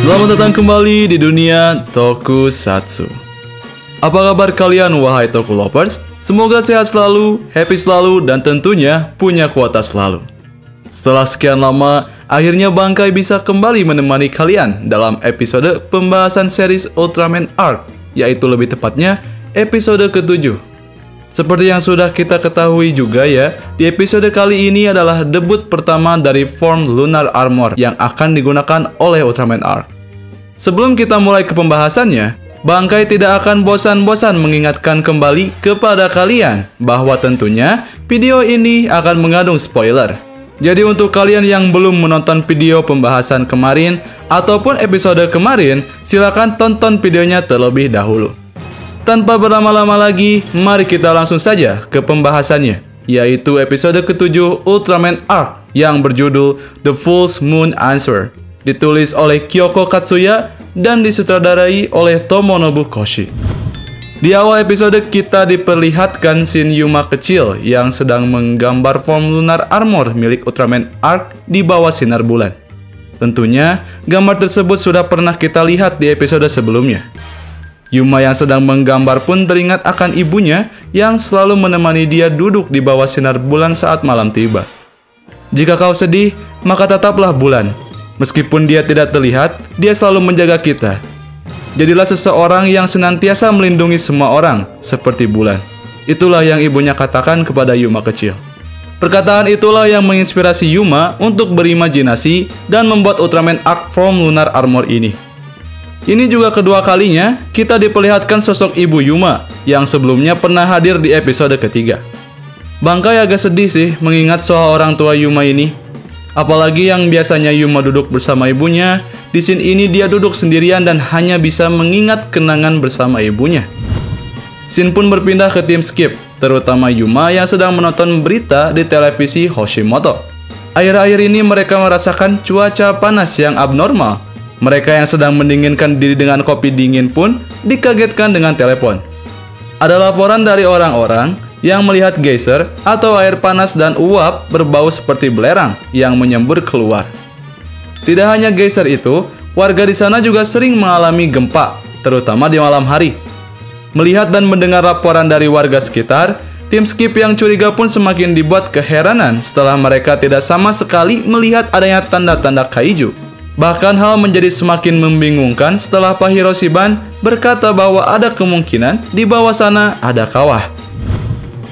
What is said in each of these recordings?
Selamat datang kembali di dunia Tokusatsu. Apa kabar kalian wahai Toku Lovers? Semoga sehat selalu, happy selalu, dan tentunya punya kuota selalu. Setelah sekian lama, akhirnya Bangkai bisa kembali menemani kalian dalam episode pembahasan series Ultraman Arc, yaitu lebih tepatnya episode ke-7. Seperti yang sudah kita ketahui juga ya, di episode kali ini adalah debut pertama dari form Lunar Armor yang akan digunakan oleh Ultraman Arc. Sebelum kita mulai ke pembahasannya, Bangkai tidak akan bosan-bosan mengingatkan kembali kepada kalian bahwa tentunya video ini akan mengandung spoiler. Jadi untuk kalian yang belum menonton video pembahasan kemarin ataupun episode kemarin, silakan tonton videonya terlebih dahulu. Tanpa berlama-lama lagi, mari kita langsung saja ke pembahasannya, yaitu episode ke-7 Ultraman Arc yang berjudul The Full Moon Answer, ditulis oleh Kyoko Katsuya dan disutradarai oleh Tomonobu Koshi. Di awal episode kita diperlihatkan scene Yuma kecil yang sedang menggambar form Lunar Armor milik Ultraman Arc di bawah sinar bulan. Tentunya, gambar tersebut sudah pernah kita lihat di episode sebelumnya. Yuma yang sedang menggambar pun teringat akan ibunya yang selalu menemani dia duduk di bawah sinar bulan saat malam tiba. Jika kau sedih, maka tetaplah bulan. Meskipun dia tidak terlihat, dia selalu menjaga kita. Jadilah seseorang yang senantiasa melindungi semua orang, seperti bulan. Itulah yang ibunya katakan kepada Yuma kecil. Perkataan itulah yang menginspirasi Yuma untuk berimajinasi dan membuat Ultraman Arc form Lunar Armor ini. Ini juga kedua kalinya kita diperlihatkan sosok ibu Yuma yang sebelumnya pernah hadir di episode ketiga. Bangkai agak sedih sih mengingat soal orang tua Yuma ini. Apalagi yang biasanya Yuma duduk bersama ibunya, di scene ini dia duduk sendirian dan hanya bisa mengingat kenangan bersama ibunya. Scene pun berpindah ke tim skip, terutama Yuma yang sedang menonton berita di televisi Hoshimoto. Akhir-akhir ini mereka merasakan cuaca panas yang abnormal. Mereka yang sedang mendinginkan diri dengan kopi dingin pun dikagetkan dengan telepon. Ada laporan dari orang-orang yang melihat geyser atau air panas dan uap berbau seperti belerang yang menyembur keluar. Tidak hanya geyser itu, warga di sana juga sering mengalami gempa, terutama di malam hari. Melihat dan mendengar laporan dari warga sekitar, tim skip yang curiga pun semakin dibuat keheranan setelah mereka tidak sama sekali melihat adanya tanda-tanda kaiju. Bahkan hal menjadi semakin membingungkan setelah Pak Hiroshiban berkata bahwa ada kemungkinan di bawah sana ada kawah.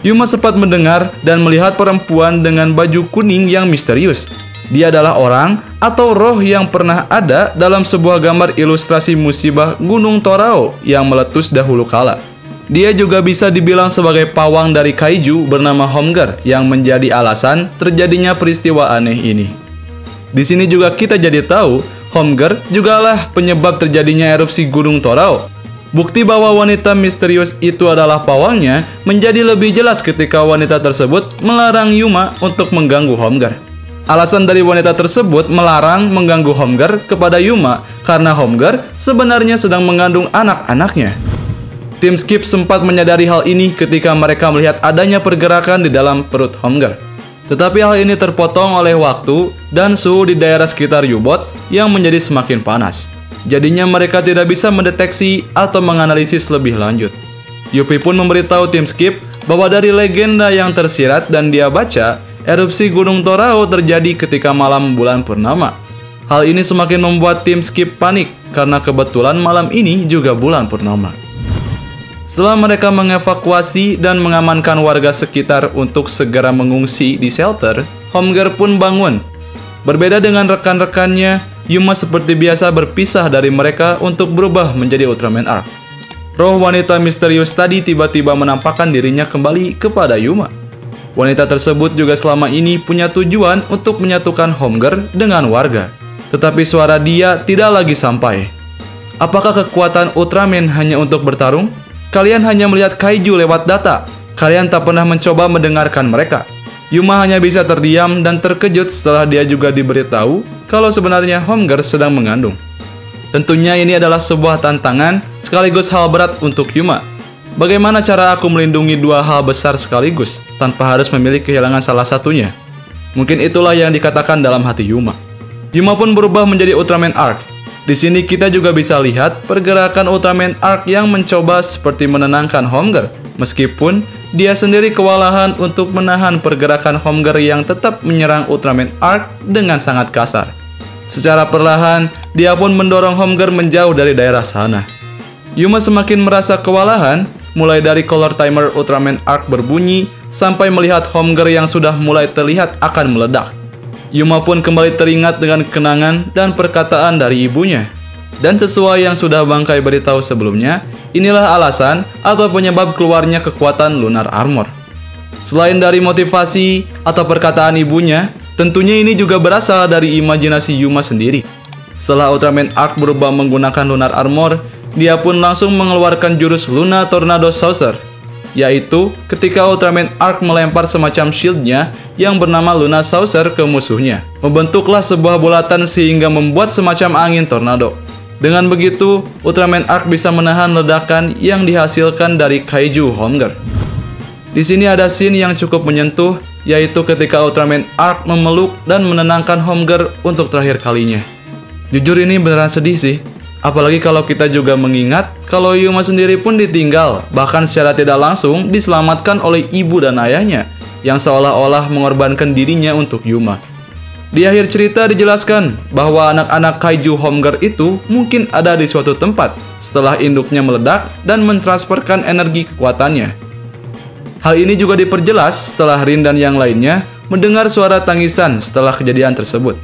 Yuma sempat mendengar dan melihat perempuan dengan baju kuning yang misterius. Dia adalah orang atau roh yang pernah ada dalam sebuah gambar ilustrasi musibah Gunung Torao yang meletus dahulu kala. Dia juga bisa dibilang sebagai pawang dari kaiju bernama Homger yang menjadi alasan terjadinya peristiwa aneh ini. Di sini juga kita jadi tahu, Homger jugalah penyebab terjadinya erupsi Gunung Torao. Bukti bahwa wanita misterius itu adalah pawangnya menjadi lebih jelas ketika wanita tersebut melarang Yuma untuk mengganggu Homger. Alasan dari wanita tersebut melarang mengganggu Homger kepada Yuma karena Homger sebenarnya sedang mengandung anak-anaknya. Tim skip sempat menyadari hal ini ketika mereka melihat adanya pergerakan di dalam perut Homger. Tetapi hal ini terpotong oleh waktu dan suhu di daerah sekitar U-Boat yang menjadi semakin panas. Jadinya mereka tidak bisa mendeteksi atau menganalisis lebih lanjut. Yuppie pun memberitahu tim skip bahwa dari legenda yang tersirat dan dia baca, erupsi Gunung Torao terjadi ketika malam bulan purnama. Hal ini semakin membuat tim skip panik karena kebetulan malam ini juga bulan purnama. Setelah mereka mengevakuasi dan mengamankan warga sekitar untuk segera mengungsi di shelter, Homger pun bangun. Berbeda dengan rekan-rekannya, Yuma seperti biasa berpisah dari mereka untuk berubah menjadi Ultraman Arc. Roh wanita misterius tadi tiba-tiba menampakkan dirinya kembali kepada Yuma. Wanita tersebut juga selama ini punya tujuan untuk menyatukan Homger dengan warga. Tetapi suara dia tidak lagi sampai. Apakah kekuatan Ultraman hanya untuk bertarung? Kalian hanya melihat kaiju lewat data. Kalian tak pernah mencoba mendengarkan mereka. Yuma hanya bisa terdiam dan terkejut setelah dia juga diberitahu kalau sebenarnya Homger sedang mengandung. Tentunya ini adalah sebuah tantangan sekaligus hal berat untuk Yuma. Bagaimana cara aku melindungi dua hal besar sekaligus tanpa harus memilih kehilangan salah satunya? Mungkin itulah yang dikatakan dalam hati Yuma. Yuma pun berubah menjadi Ultraman Arc. Di sini kita juga bisa lihat pergerakan Ultraman Arc yang mencoba seperti menenangkan Homegirl, meskipun dia sendiri kewalahan untuk menahan pergerakan Homegirl yang tetap menyerang Ultraman Arc dengan sangat kasar. Secara perlahan, dia pun mendorong Homegirl menjauh dari daerah sana. Yuma semakin merasa kewalahan, mulai dari color timer Ultraman Arc berbunyi, sampai melihat Homegirl yang sudah mulai terlihat akan meledak. Yuma pun kembali teringat dengan kenangan dan perkataan dari ibunya. Dan sesuai yang sudah Bangkai beritahu sebelumnya, inilah alasan atau penyebab keluarnya kekuatan Lunar Armor. Selain dari motivasi atau perkataan ibunya, tentunya ini juga berasal dari imajinasi Yuma sendiri. Setelah Ultraman Arc berubah menggunakan Lunar Armor, dia pun langsung mengeluarkan jurus Luna Tornado Saucer, yaitu ketika Ultraman Arc melempar semacam shieldnya yang bernama Luna Saucer ke musuhnya. Membentuklah sebuah bulatan sehingga membuat semacam angin tornado. Dengan begitu, Ultraman Arc bisa menahan ledakan yang dihasilkan dari Kaiju Homegirl. Di sini ada scene yang cukup menyentuh, yaitu ketika Ultraman Arc memeluk dan menenangkan Homegirl untuk terakhir kalinya. Jujur ini beneran sedih sih. Apalagi kalau kita juga mengingat kalau Yuma sendiri pun ditinggal, bahkan secara tidak langsung diselamatkan oleh ibu dan ayahnya, yang seolah-olah mengorbankan dirinya untuk Yuma. Di akhir cerita dijelaskan bahwa anak-anak Kaiju Homegirl itu mungkin ada di suatu tempat setelah induknya meledak dan mentransferkan energi kekuatannya. Hal ini juga diperjelas setelah Rin dan yang lainnya mendengar suara tangisan setelah kejadian tersebut.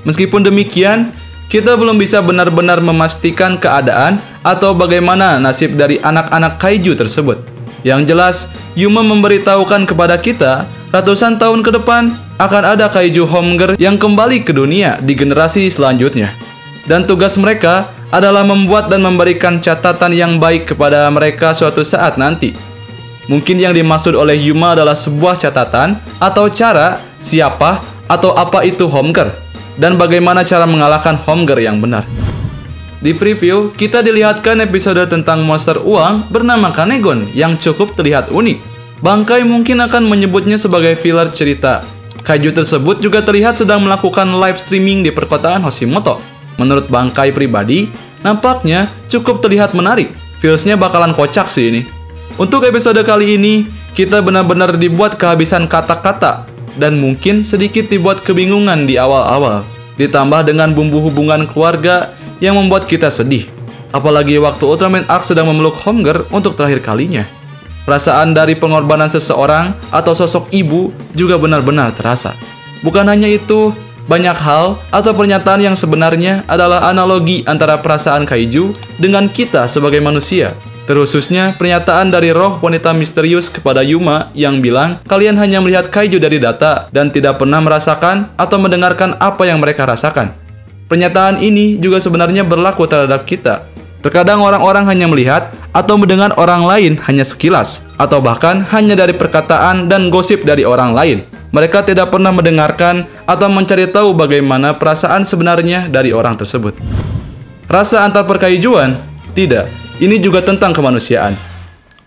Meskipun demikian, kita belum bisa benar-benar memastikan keadaan atau bagaimana nasib dari anak-anak Kaiju tersebut. Yang jelas, Yuma memberitahukan kepada kita, ratusan tahun ke depan akan ada Kaiju Homegirl yang kembali ke dunia di generasi selanjutnya. Dan tugas mereka adalah membuat dan memberikan catatan yang baik kepada mereka suatu saat nanti. Mungkin yang dimaksud oleh Yuma adalah sebuah catatan atau cara siapa atau apa itu Homegirl, dan bagaimana cara mengalahkan Homegirl yang benar. Di preview, kita dilihatkan episode tentang monster uang bernama Kanegon yang cukup terlihat unik. Bangkai mungkin akan menyebutnya sebagai filler cerita. Kaiju tersebut juga terlihat sedang melakukan live streaming di perkotaan Hoshimoto. Menurut Bangkai pribadi, nampaknya cukup terlihat menarik. Feels-nya bakalan kocak sih ini. Untuk episode kali ini, kita benar-benar dibuat kehabisan kata-kata dan mungkin sedikit dibuat kebingungan di awal-awal, ditambah dengan bumbu hubungan keluarga yang membuat kita sedih. Apalagi waktu Ultraman Arc sedang memeluk Homegirl untuk terakhir kalinya. Perasaan dari pengorbanan seseorang atau sosok ibu juga benar-benar terasa. Bukan hanya itu, banyak hal atau pernyataan yang sebenarnya adalah analogi antara perasaan Kaiju dengan kita sebagai manusia. Terkhususnya pernyataan dari roh wanita misterius kepada Yuma yang bilang kalian hanya melihat Kaiju dari data dan tidak pernah merasakan atau mendengarkan apa yang mereka rasakan. Pernyataan ini juga sebenarnya berlaku terhadap kita. Terkadang orang-orang hanya melihat atau mendengar orang lain hanya sekilas, atau bahkan hanya dari perkataan dan gosip dari orang lain. Mereka tidak pernah mendengarkan atau mencari tahu bagaimana perasaan sebenarnya dari orang tersebut. Rasa antar perkaijuan? Tidak. Ini juga tentang kemanusiaan.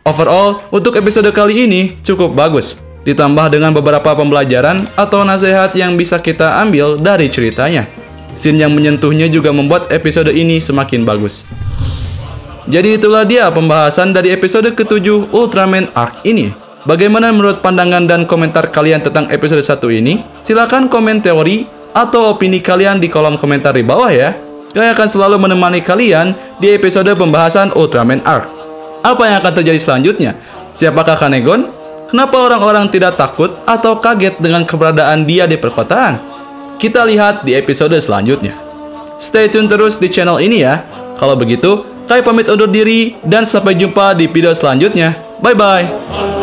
Overall, untuk episode kali ini cukup bagus. Ditambah dengan beberapa pembelajaran atau nasihat yang bisa kita ambil dari ceritanya. Scene yang menyentuhnya juga membuat episode ini semakin bagus. Jadi itulah dia pembahasan dari episode ke-7 Ultraman Arc ini. Bagaimana menurut pandangan dan komentar kalian tentang episode 1 ini? Silahkan komen teori atau opini kalian di kolom komentar di bawah ya. Saya akan selalu menemani kalian di episode pembahasan Ultraman Arc. Apa yang akan terjadi selanjutnya? Siapakah Kanegon? Kenapa orang-orang tidak takut atau kaget dengan keberadaan dia di perkotaan? Kita lihat di episode selanjutnya. Stay tune terus di channel ini ya. Kalau begitu, Kai pamit undur diri dan sampai jumpa di video selanjutnya. Bye-bye.